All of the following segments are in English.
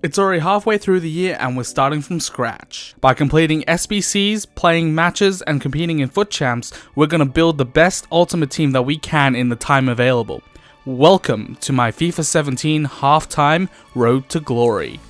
It's already halfway through the year and we're starting from scratch. By completing SBCs, playing matches, and competing in FUT Champs, we're going to build the best ultimate team that we can in the time available. Welcome to my FIFA 17 halftime Road to Glory.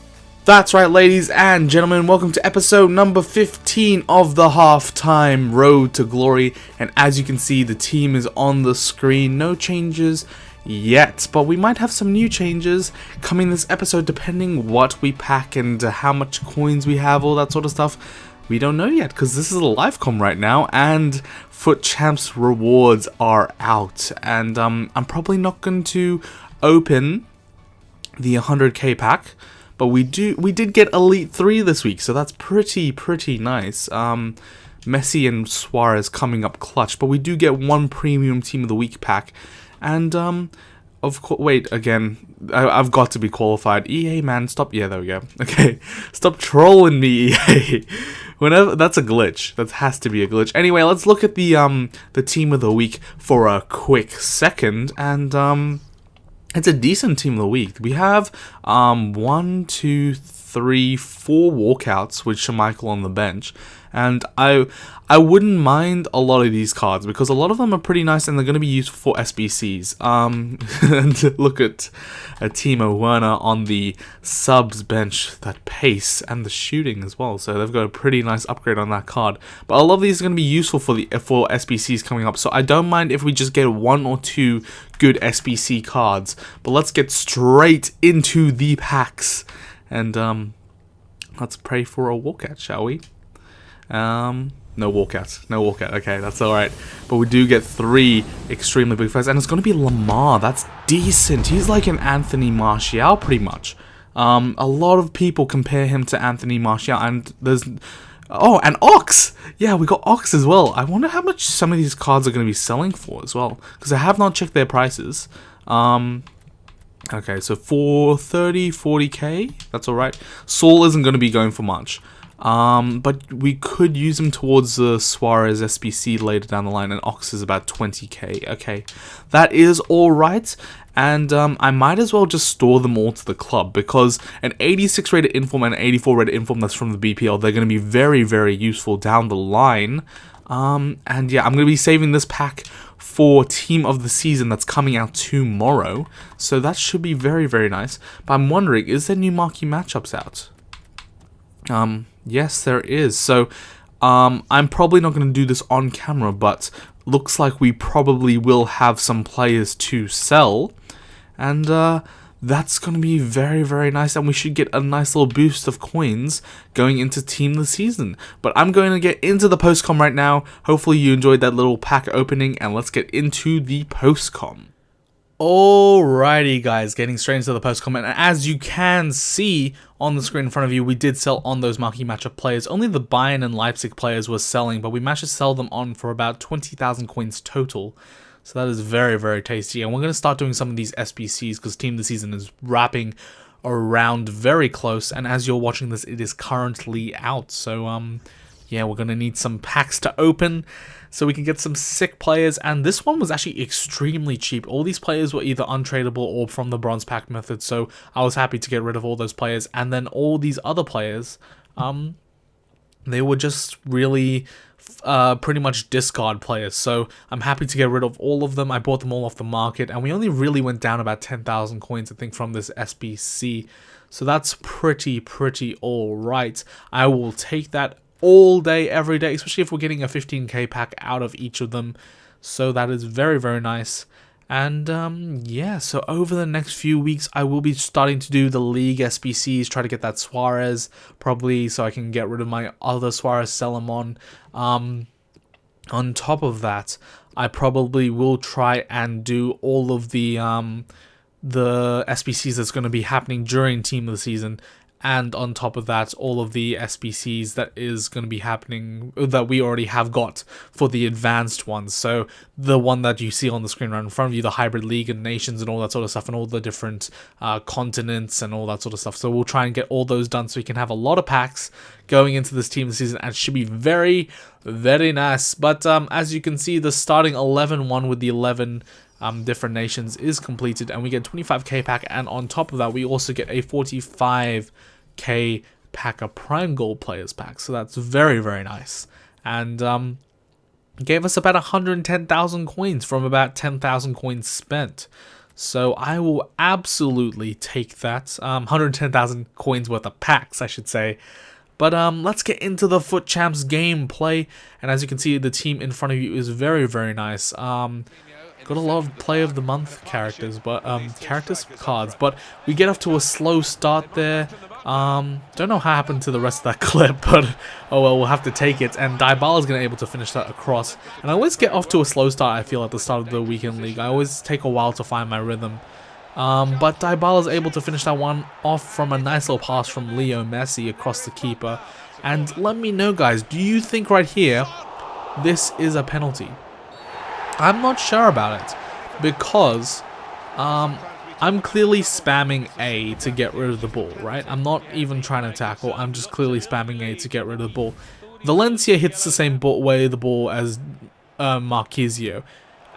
That's right, ladies and gentlemen, welcome to episode number 15 of the halftime Road to Glory. And as you can see, the team is on the screen, no changes yet, but we might have some new changes coming this episode depending what we pack and how much coins we have, all that sort of stuff. We don't know yet because this is a live com right now and FUT Champs rewards are out, and I'm probably not going to open the 100k pack, but we did get Elite 3 this week, so that's pretty nice. Messi and Suarez coming up clutch, but we do get one premium team of the week pack. And, of course, wait, again, I've got to be qualified. EA, man, stop. Yeah, there we go. Okay, stop trolling me, EA. Whenever, that's a glitch. That has to be a glitch. Anyway, let's look at the team of the week for a quick second. And, it's a decent team of the week. We have, 1, 2, 3, 4 walkouts with Schmeichel on the bench. And I wouldn't mind a lot of these cards because a lot of them are pretty nice and they're going to be used for SBCs. And look at Timo Werner on the subs bench, that pace and the shooting as well. So they've got a pretty nice upgrade on that card. But a lot of these are going to be useful for SBCs coming up. So I don't mind if we just get 1 or 2 good SBC cards. But let's get straight into the packs and let's pray for a walkout, shall we? No walkout. Okay, that's alright. But we do get 3 extremely big players, and it's going to be Lamar. That's decent. He's like an Anthony Martial, pretty much. A lot of people compare him to Anthony Martial, and there's... Oh, and Ox! Yeah, we got Ox as well. I wonder how much some of these cards are going to be selling for as well, because I have not checked their prices. Okay, so for 30, 40k, that's alright. Saul isn't going to be going for much. But we could use him towards the Suarez SBC later down the line, and Ox is about 20k. Okay, that is alright, and I might as well just store them all to the club, because an 86 rated inform and an 84 rated inform that's from the BPL, they're going to be very useful down the line. And yeah, I'm going to be saving this pack for Team of the Season that's coming out tomorrow, so that should be very nice. But I'm wondering, is there new marquee matchups out? Yes, there is. So, I'm probably not going to do this on camera, but looks like we probably will have some players to sell. And, that's going to be very nice, and we should get a nice little boost of coins going into Team of the Season. But I'm going to get into the post-com right now. Hopefully you enjoyed that little pack opening, and let's get into the post-com. Alrighty guys, getting straight into the post comment, and as you can see on the screen in front of you, we did sell on those marquee matchup players. Only the Bayern and Leipzig players were selling, but we managed to sell them on for about 20,000 coins total. So that is very tasty, and we're going to start doing some of these SBCs because Team of the Season is wrapping around very close, and as you're watching this, it is currently out. So yeah, we're going to need some packs to open so we can get some sick players, and this one was actually extremely cheap. All these players were either untradeable or from the bronze pack method, so I was happy to get rid of all those players. And then all these other players, they were just really pretty much discard players, so I'm happy to get rid of all of them. I bought them all off the market, and we only really went down about 10,000 coins, I think, from this SBC, so that's pretty alright. I will take that all day, every day, especially if we're getting a 15k pack out of each of them. So that is very nice. And yeah, so over the next few weeks, I will be starting to do the league SBCs, try to get that Suarez, probably, so I can get rid of my other Suarez, sell them on. On top of that, I probably will try and do all of the SBCs that's going to be happening during Team of the Season. And on top of that, all of the SBCs that is going to be happening, that we already have got for the advanced ones. So the one that you see on the screen right in front of you, the Hybrid League and Nations and all that sort of stuff, and all the different continents and all that sort of stuff. So we'll try and get all those done so we can have a lot of packs going into this Team of the Season, and it should be very nice. But as you can see, the starting 11 one with the 11 different nations is completed, and we get 25k pack, and on top of that we also get a 45k pack, a prime gold players pack, so that's very, very nice. And gave us about 110,000 coins from about 10,000 coins spent. So I will absolutely take that. 110,000 coins worth of packs, I should say. But let's get into the FUT Champs gameplay. And as you can see, the team in front of you is very, very nice. Got a lot of Player of the Month characters, but cards. But we get off to a slow start there. Don't know how happened to the rest of that clip, but oh well, we'll have to take it. And Dybala's gonna be able to finish that across. And I always get off to a slow start, I feel, at the start of the weekend league. I always take a while to find my rhythm. But Dybala's able to finish that one off from a nice little pass from Leo Messi across the keeper. And let me know, guys, do you think right here this is a penalty? I'm not sure about it, because I'm clearly spamming A to get rid of the ball, right? I'm not even trying to tackle, I'm just clearly spamming A to get rid of the ball. Valencia hits the same way the ball as Marquisio,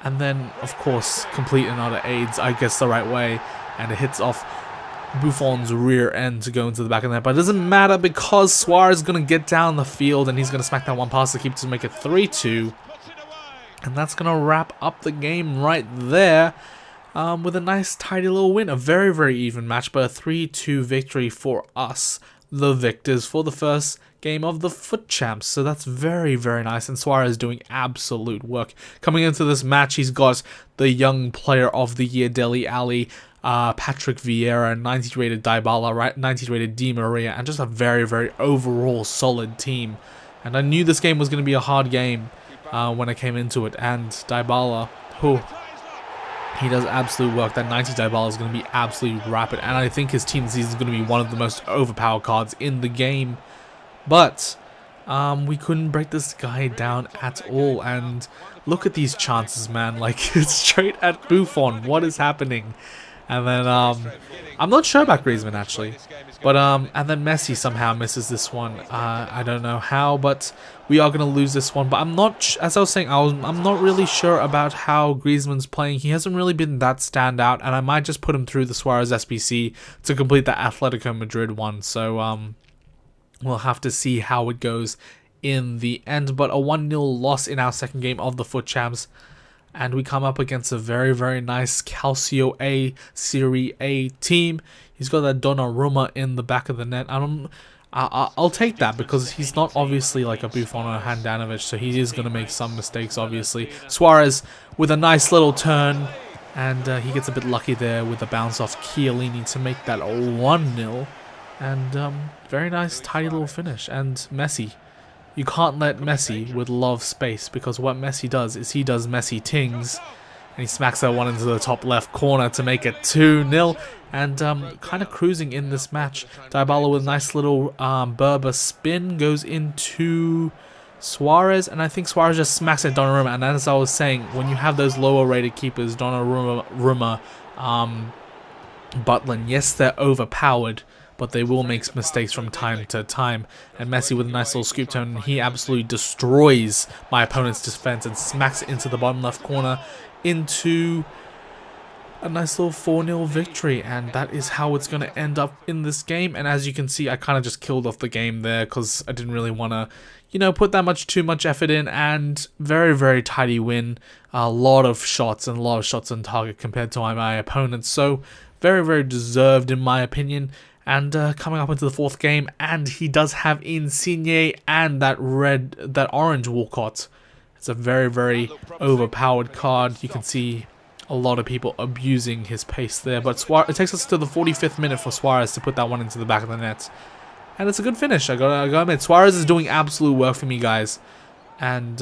and then of course complete another aids, I guess, the right way, and it hits off Buffon's rear end to go into the back of the net. But it doesn't matter, because Suarez is going to get down the field and he's going to smack that one past the keeper to make it 3-2. And that's going to wrap up the game right there. With a nice tidy little win. A very, very even match, but a 3-2 victory for us, the victors, for the first game of the FUT Champs. So that's very, very nice, and Suarez doing absolute work. Coming into this match, he's got the young player of the year, Dele Alli, Patrick Vieira, 90 rated Dybala, 90 rated Di Maria, and just a very, very overall solid team. And I knew this game was going to be a hard game when I came into it, and Dybala, he does absolute work. That 90 Dybala is going to be absolutely rapid, and I think his team this season is going to be one of the most overpowered cards in the game. But we couldn't break this guy down at all, and look at these chances, man. Like, it's straight at Buffon. What is happening? And then I'm not sure about Griezmann, actually, but and then Messi somehow misses this one. I don't know how, but we are gonna lose this one. But I'm not, as I was saying, I'm not really sure about how Griezmann's playing. He hasn't really been that standout, and I might just put him through the Suarez SBC to complete the Atletico Madrid one. So we'll have to see how it goes in the end. But a 1-0 loss in our second game of the FUT Champs. And we come up against a very, very nice Calcio A Serie A team. He's got that Donnarumma in the back of the net. I'll take that, because he's not obviously like a Buffon or a Handanovic, so he is going to make some mistakes, obviously. Suarez with a nice little turn, and he gets a bit lucky there with the bounce off Chiellini to make that 1-0. And very nice, tidy little finish. And Messi. You can't let Messi with love space, because what Messi does is he does Messi tings, and he smacks that one into the top left corner to make it 2-0, and kind of cruising in this match. Dybala with a nice little Berber spin goes into Suarez, and I think Suarez just smacks at Donnarumma. And as I was saying, when you have those lower rated keepers, Donnarumma, Butland, yes, they're overpowered, but they will make mistakes from time to time. And Messi with a nice little scoop turn, he absolutely destroys my opponent's defense and smacks it into the bottom left corner into a nice little 4-0 victory. And that is how it's going to end up in this game. And as you can see, I kind of just killed off the game there, because I didn't really want to, you know, put that too much effort in. And very, very tidy win. A lot of shots and a lot of shots on target compared to my opponents. So very, very deserved in my opinion. And coming up into the fourth game, and he does have Insigne and that orange Walcott. It's a very, very overpowered card. You can see a lot of people abusing his pace there. But it takes us to the 45th minute for Suarez to put that one into the back of the net. And it's a good finish, I gotta admit. Suarez is doing absolute work for me, guys. And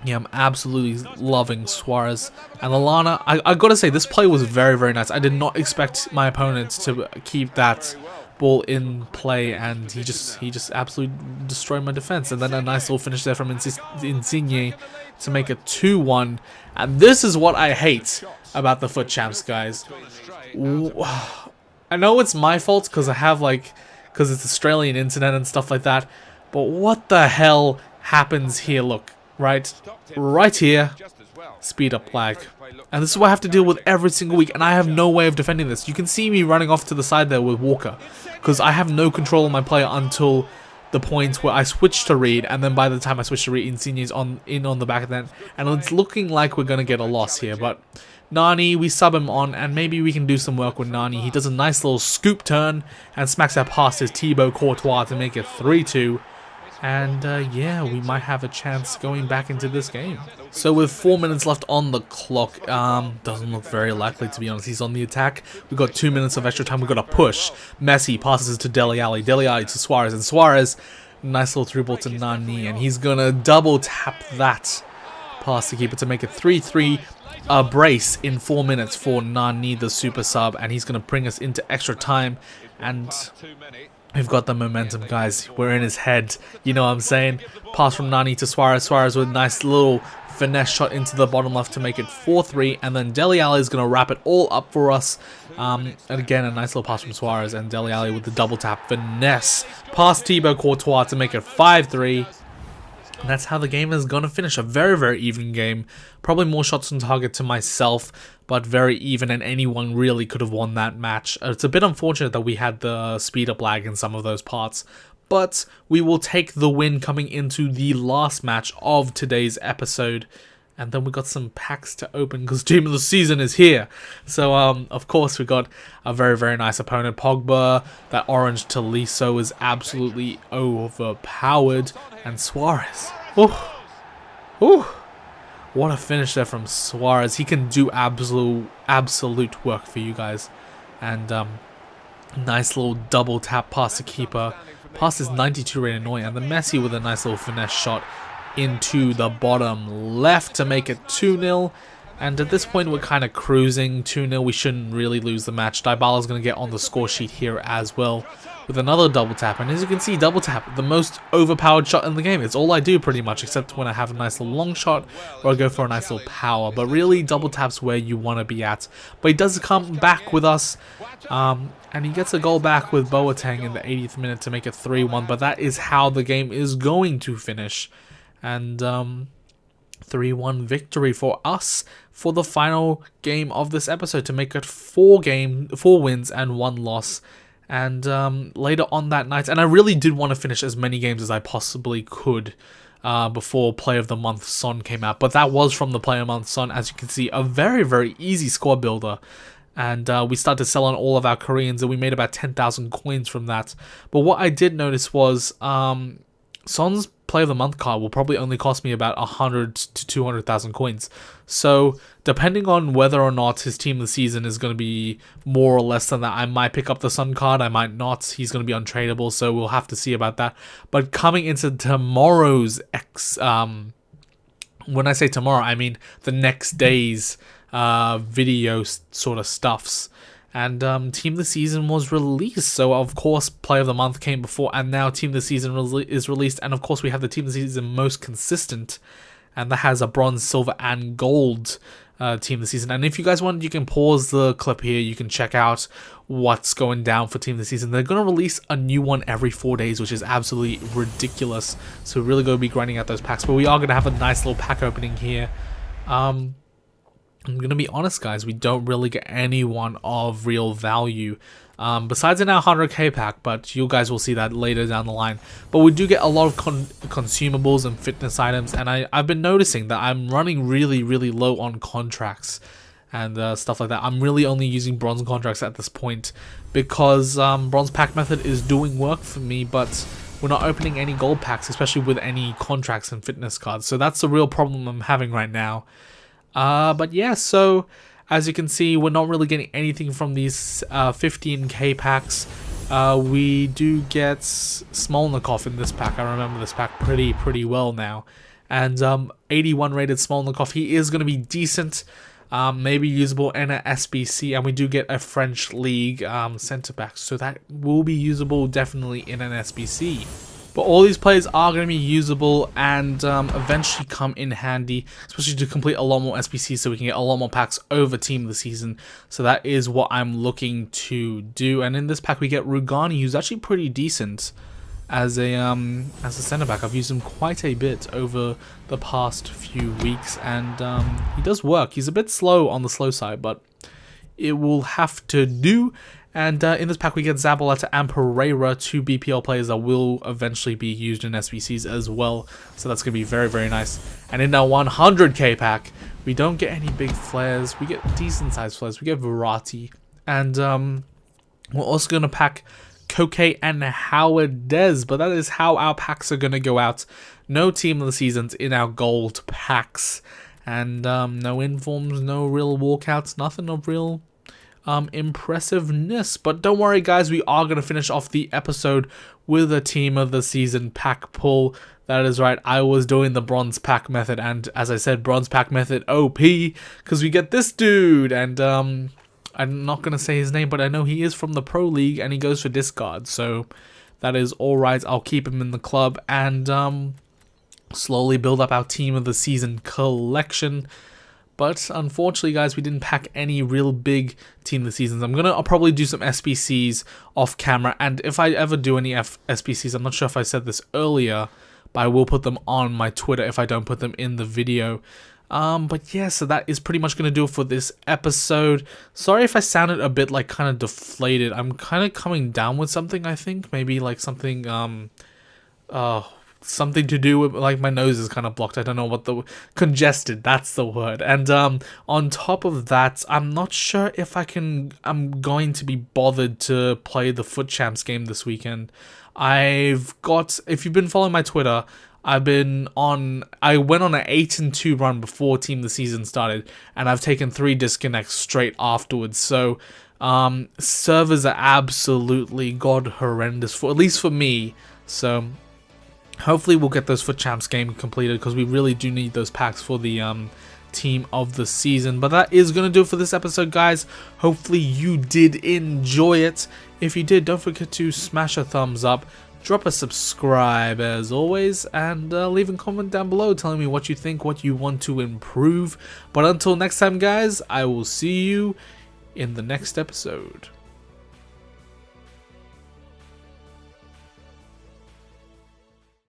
yeah, I'm absolutely loving Suarez. And Lallana, I gotta say, this play was very, very nice. I did not expect my opponent to keep that ball in play, and he just absolutely destroyed my defense. And then a nice little finish there from Insigne to make it 2-1. And this is what I hate about the FUT Champs, guys. I know it's my fault, because because it's Australian internet and stuff like that. But what the hell happens here? Look. Right here, speed up lag. And this is what I have to deal with every single week, and I have no way of defending this. You can see me running off to the side there with Walker, because I have no control of my player until the point where I switch to Reed, and then by the time I switch to Reed, Insigne's in on the back of that, and it's looking like we're going to get a loss here, but Nani, we sub him on, and maybe we can do some work with Nani. He does a nice little scoop turn, and smacks that past his Thibaut Courtois to make it 3-2. And yeah, we might have a chance going back into this game. So with 4 minutes left on the clock, doesn't look very likely, to be honest. He's on the attack. We've got 2 minutes of extra time. We've got a push. Messi passes it to Dele Alli. Dele Alli to Suarez. And Suarez, nice little through ball to Nani. And he's going to double tap that past the keeper to make it 3-3. A brace in 4 minutes for Nani, the super sub. And he's going to bring us into extra time. And we've got the momentum, guys. We're in his head. You know what I'm saying? Pass from Nani to Suarez. Suarez with a nice little finesse shot into the bottom left to make it 4-3. And then Dele Alli is going to wrap it all up for us. And again, a nice little pass from Suarez. And Dele Alli with the double tap finesse past Thibaut Courtois to make it 5-3. And that's how the game is going to finish. A very, very even game. Probably more shots on target to myself, but very even, and anyone really could have won that match. It's a bit unfortunate that we had the speed up lag in some of those parts, but we will take the win coming into the last match of today's episode. And then we got some packs to open because Team of the Season is here. So, of course, we got a very, very nice opponent. Pogba, that orange Tolisso is absolutely overpowered. And Suarez. Ooh. What a finish there from Suarez. He can do absolute work for you guys. And nice little double tap past the keeper. Past his 92 rated annoying. And the Messi with a nice little finesse shot into the bottom left to make it 2-0. And at this point, we're kind of cruising 2-0. We shouldn't really lose the match. Dybala's going to get on the score sheet here as well with another double tap. And as you can see, double tap, the most overpowered shot in the game. It's all I do pretty much, except when I have a nice little long shot or I go for a nice little power. But really, double tap's where you want to be at. But he does come back with us. And he gets a goal back with Boateng in the 80th minute to make it 3-1. But that is how the game is going to finish. And 3-1 victory for us for the final game of this episode to make it 4 wins and 1 loss. And later on that night, and I really did want to finish as many games as I possibly could before Player of the Month Son came out. But that was from the Player of the Month Son, as you can see, a very, very easy squad builder. And we started selling all of our Koreans, and we made about 10,000 coins from that. But what I did notice was Son's Player of the Month card will probably only cost me about 100 to 200,000 coins. So depending on whether or not his Team of the Season is going to be more or less than that, I might pick up the Son card, I might not. He's going to be untradeable, so we'll have to see about that. But coming into tomorrow's when I say tomorrow, I mean the next day's video sort of stuffs. And Team of the Season was released. So, of course, Player of the Month came before. And now Team of the Season is released. And, of course, we have the Team of the Season most consistent. And that has a bronze, silver, and gold Team of the Season. And if you guys want, you can pause the clip here. You can check out what's going down for Team of the Season. They're going to release a new one every 4 days, which is absolutely ridiculous. So, we're really going to be grinding out those packs. But we are going to have a nice little pack opening here. I'm going to be honest, guys, we don't really get anyone of real value besides in our 100k pack, but you guys will see that later down the line. But we do get a lot of consumables and fitness items, and I've been noticing that I'm running really, really low on contracts and stuff like that. I'm really only using bronze contracts at this point because bronze pack method is doing work for me, but we're not opening any gold packs, especially with any contracts and fitness cards. So that's the real problem I'm having right now. But yeah, so as you can see, we're not really getting anything from these 15k packs. We do get Smolnikov in this pack. I remember this pack pretty well now. And 81 rated Smolnikov, he is going to be decent, maybe usable in an SBC. And we do get a French League centre back, so that will be usable definitely in an SBC. But all these players are going to be usable and eventually come in handy, especially to complete a lot more SBCs so we can get a lot more packs over Team of the Season. So that is what I'm looking to do. And in this pack we get Rugani, who's actually pretty decent. as a center back. I've used him quite a bit over the past few weeks, and he does work. He's a bit slow on the slow side, but it will have to do. And in this pack we get Zabaleta and Pereira, 2 BPL players that will eventually be used in SBCs as well. So that's going to be very, very nice. And in our 100k pack, we don't get any big flares. We get decent sized flares. We get Verratti. And we're also going to pack Koke and Howard Dez. But that is how our packs are going to go out. No team of the seasons in our gold packs. And no informs, no real walkouts, nothing of real impressiveness. But don't worry guys, we are going to finish off the episode with a team of the season pack pull. That is right, I was doing the bronze pack method, and as I said, bronze pack method OP, because we get this dude, and I'm not going to say his name, but I know he is from the Pro League and he goes for discard, so that is alright. I'll keep him in the club and slowly build up our team of the season collection. But unfortunately, guys, we didn't pack any real big team of the seasons. I'll probably do some SBCs off camera, and if I ever do any SBCs, I'm not sure if I said this earlier, but I will put them on my Twitter if I don't put them in the video. But yeah, so that is pretty much going to do it for this episode. Sorry if I sounded a bit like kind of deflated. I'm kind of coming down with something, I think. Maybe like something, something to do with, like, my nose is kind of blocked. I don't know what congested, that's the word. And on top of that, I'm not sure if I'm going to be bothered to play the Foot Champs game this weekend. If you've been following my Twitter, I went on an 8-2 run before team of the season started, and I've taken 3 disconnects straight afterwards. So servers are absolutely god horrendous, at least for me. So hopefully we'll get those Foot Champs game completed, because we really do need those packs for the team of the season. But that is going to do it for this episode, guys. Hopefully you did enjoy it. If you did, don't forget to smash a thumbs up, drop a subscribe as always, and leave a comment down below telling me what you think, what you want to improve. But until next time, guys, I will see you in the next episode.